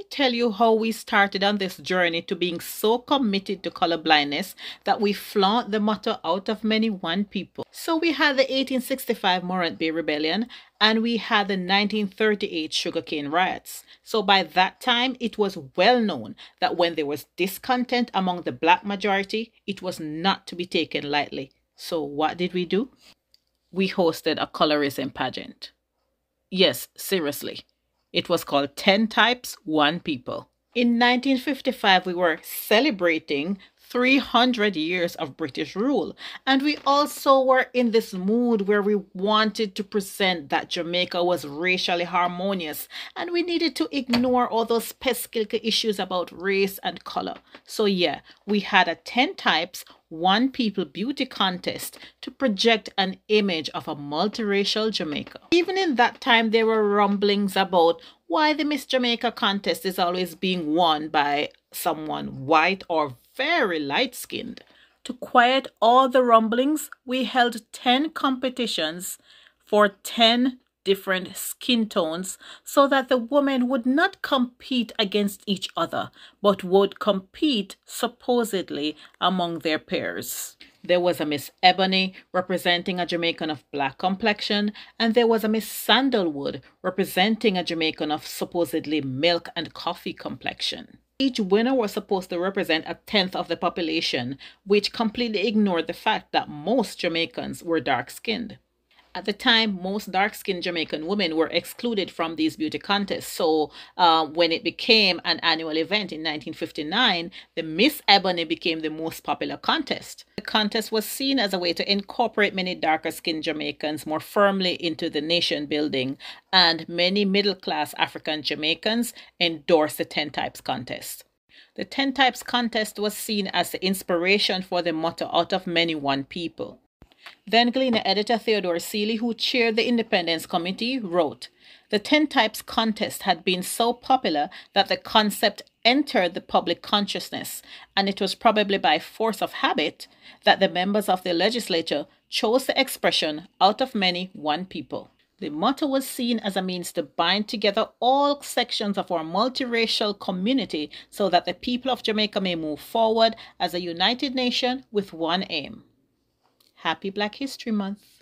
tell you how we started on this journey to being so committed to colorblindness that we flaunt the motto out of many one people. So we had the 1865 Morant Bay Rebellion and we had the 1938 sugarcane riots. So by that time, it was well known that when there was discontent among the black majority, it was not to be taken lightly. So what did we do? We hosted a colorism pageant. Yes, seriously. It was called 10 Types, 1 People. In 1955, we were celebrating 300 years of British rule. And we also were in this mood where we wanted to present that Jamaica was racially harmonious and we needed to ignore all those pesky issues about race and color. So yeah, we had a 10 Types, 1 People beauty contest to project an image of a multiracial Jamaica. Even in that time, there were rumblings about why the Miss Jamaica contest is always being won by someone white or very light-skinned. To quiet all the rumblings, we held 10 competitions for 10 different skin tones so that the women would not compete against each other, but would compete supposedly among their peers. There was a Miss Ebony representing a Jamaican of black complexion, and there was a Miss Sandalwood representing a Jamaican of supposedly milk and coffee complexion. Each winner was supposed to represent a tenth of the population, which completely ignored the fact that most Jamaicans were dark-skinned. At the time, most dark-skinned Jamaican women were excluded from these beauty contests. So when it became an annual event in 1959, the Miss Ebony became the most popular contest. The contest was seen as a way to incorporate many darker-skinned Jamaicans more firmly into the nation building, and many middle-class African Jamaicans endorsed the 10 Types contest. The 10 Types contest was seen as the inspiration for the motto out of many one people. Then Gleaner editor Theodore Seeley, who chaired the Independence Committee, wrote, "The 10 Types contest had been so popular that the concept entered the public consciousness, and it was probably by force of habit that the members of the legislature chose the expression out of many one people." The motto was seen as a means to bind together all sections of our multiracial community so that the people of Jamaica may move forward as a united nation with one aim. Happy Black History Month.